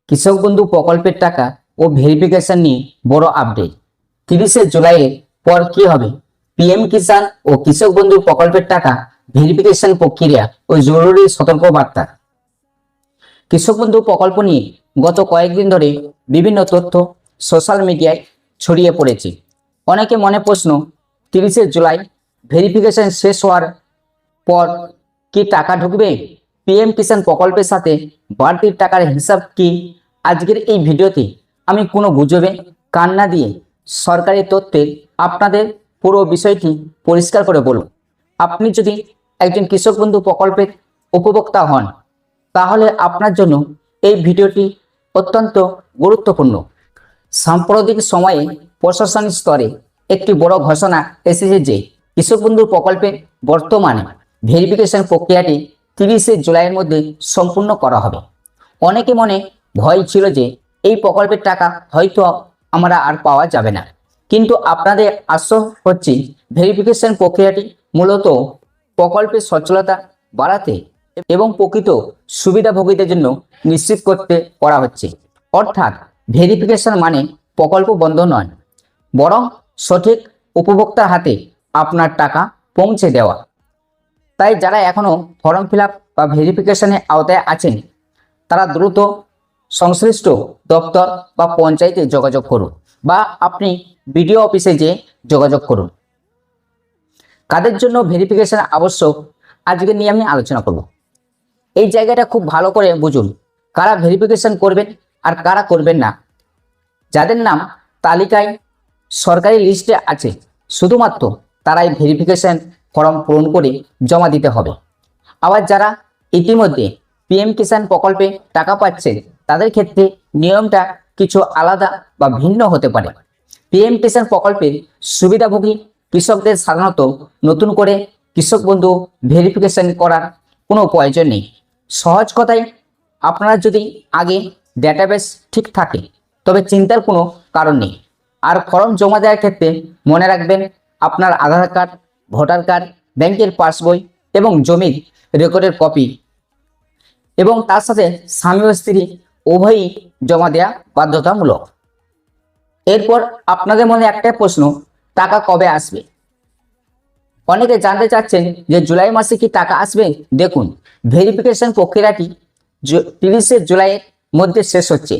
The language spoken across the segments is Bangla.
কৃষক বন্ধু প্রকল্পের টাকা ও ভেরিফিকেশন নিয়ে বড় আপডেট। 30শে জুলাইয়ের পর কি হবে? পিএম কিষাণ ও কৃষক বন্ধু প্রকল্পের টাকা ভেরিফিকেশন প্রক্রিয়া ও জরুরি সতর্কবার্তা। কৃষক বন্ধু প্রকল্প নিয়ে গত কয়েকদিন ধরে বিভিন্ন তথ্য সোশ্যাল মিডিয়ায় ছড়িয়ে পড়েছে। অনেকে মনে প্রশ্ন, 30শে জুলাই ভেরিফিকেশন শেষ হওয়ার পর কি টাকা ঢুকবে? পিএম কিষাণ প্রকল্পের সাথে বাড়তি টাকার হিসাব কি? আজকের এই ভিডিওতে আমি কোনো গুজবে কান না দিয়ে সরকারি তথ্যে আপনাদের পুরো বিষয়টি পরিষ্কার করে বলব। আপনি যদি একজন কৃষক বন্ধু প্রকল্পের উপভোক্তা হন, তাহলে আপনার জন্য এই ভিডিওটি অত্যন্ত গুরুত্বপূর্ণ। সাম্প্রতিক সময়ে প্রশাসনিক স্তরে একটি বড় ঘোষণা এসেছে যে কৃষক বন্ধু প্রকল্পের বর্তমানে ভেরিফিকেশন প্রক্রিয়াটি 30শে জুলাইয়ের মধ্যে সম্পূর্ণ করা হবে। অনেকে মনে ভয় ছিল যে এই প্রকল্পের টাকা হয়তো আমরা আর পাওয়া যাবে না, কিন্তু আপনাদের আশ্বস্ত হচ্ছে ভেরিফিকেশন প্রক্রিয়াটি মূলত প্রকল্পের সচলতা বাড়াতে এবং প্রকৃত সুবিধাভোগীদের জন্য নিশ্চিত করতে করা হচ্ছে। অর্থাৎ ভেরিফিকেশন মানে প্রকল্প বন্ধ নয়, বরং সঠিক উপভোক্তার হাতে আপনার টাকা পৌঁছে দেওয়া। তাই যারা এখনো ফর্ম ফিল আপ বা ভেরিফিকেশনের আওতায় আছেন, তারা দ্রুত সংশ্লিষ্ট দপ্তর বা পঞ্চায়েতে যোগাযোগ করুন, বা আপনি বিডিও অফিসে যেয়ে যোগাযোগ করুন। কাদের জন্য ভেরিফিকেশন আবশ্যক, আজকে নিয়ে আমি আলোচনা করব। এই জায়গাটা খুব ভালো করে বুঝুন, কারা ভেরিফিকেশন করবেন আর কারা করবেন না। যাদের নাম তালিকায় সরকারি লিস্টে আছে, শুধুমাত্র তারাই ভেরিফিকেশন ফর্ম পূরণ করে জমা দিতে হবে। আবার যারা ইতিমধ্যে পিএম কিষাণ প্রকল্পে টাকা পাচ্ছেন, তাদের ক্ষেত্রে নিয়মটা কিছু আলাদা বা ভিন্ন হতে পারে। পিএম কিষাণ প্রকল্পের সুবিধাভোগী কৃষকদের সাধারণত নতুন করে কৃষক বন্ধু ভেরিফিকেশন করার কোনো প্রয়োজন নেই। সহজ কথায়, আপনারা যদি আগে ডেটাবেস ঠিক থাকে তবে চিন্তার কোনো কারণ নেই। আর ফর্ম জমা দেওয়ার ক্ষেত্রে মনে রাখবেন, আপনার আধার কার্ড, ভোটার কার্ড, ব্যাংকের পাসবই এবং জমির রেকর্ডের কপি এবং তার সাথে স্বামী ও স্ত্রী উভয়ই জমা দেওয়া বাধ্যতামূলক। এরপর আপনাদের মনে একটা প্রশ্ন, টাকা কবে আসবে? অনেকে জানতে চাচ্ছেন যে জুলাই মাসে কি টাকা আসবে। দেখুন, ভেরিফিকেশন প্রক্রিয়াটি 30শে জুলাইয়ের মধ্যে শেষ হচ্ছে।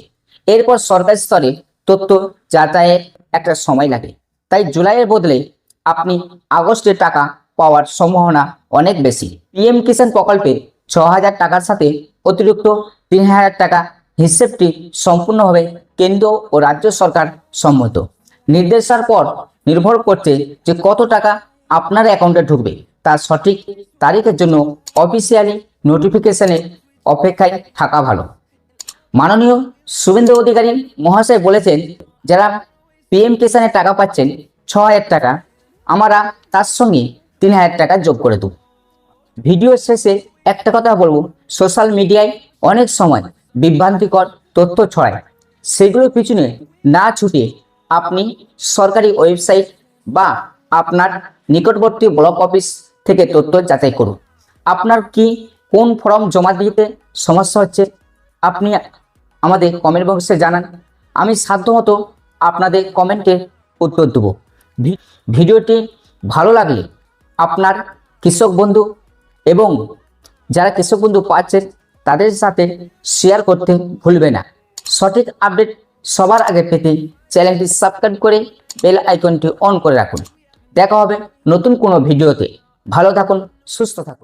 এরপর সরকারি স্তরে তথ্য যাচাইয়ের একটা সময় লাগে। তাই জুলাইয়ের বদলে আপনি আগস্টে টাকা পাওয়ার সম্ভাবনা অনেক বেশি। পিএম কিষাণ প্রকল্পে 6,000 টাকার সাথে অতিরিক্ত 3,000 টাকা হিসেবটি সম্পূর্ণভাবে কেন্দ্র ও রাজ্য সরকার সম্মত। নির্দেশার পর নির্ভর করছে যে কত টাকা আপনার অ্যাকাউন্টে ঢুকবে। তার সঠিক তারিখের জন্য অফিসিয়ালি নোটিফিকেশনের অপেক্ষায় থাকা ভালো। মাননীয় শুভেন্দু অধিকারী মহাশয় বলেছেন, যারা পিএম কিষাণের টাকা পাচ্ছেন 6,000 টাকা, আমরা তার সঙ্গে 3,000 টাকা যোগ করে দেব। ভিডিও শেষে একটা কথা বলবো, সোশ্যাল মিডিয়ায় অনেক সময় বিভ্রান্তিকর তথ্য ছড়ায়। সেগুলোর পিছনে না ছুটে আপনি সরকারি ওয়েবসাইট বা আপনার নিকটবর্তী ব্লক অফিস থেকে তথ্য যাচাই করুন। আপনার কি কোন ফর্ম জমা দিতে সমস্যা হচ্ছে, আপনি আমাদের কমেন্ট বক্সে জানান। আমি সাধ্যমতো আপনাদের কমেন্টে উত্তর দেব। ভিডিওটি ভালো লাগলে আপনার কৃষক বন্ধু এবং যারা কৃষক বন্ধু পাচ্ছেন তাদের সাথে শেয়ার করতে ভুলবে না। সঠিক আপডেট সবার আগে পেতে চ্যানেলটি সাবস্ক্রাইব করে বেল আইকনটি অন করে রাখুন। দেখা হবে নতুন কোনো ভিডিওতে। ভালো থাকুন, সুস্থ থাকুন।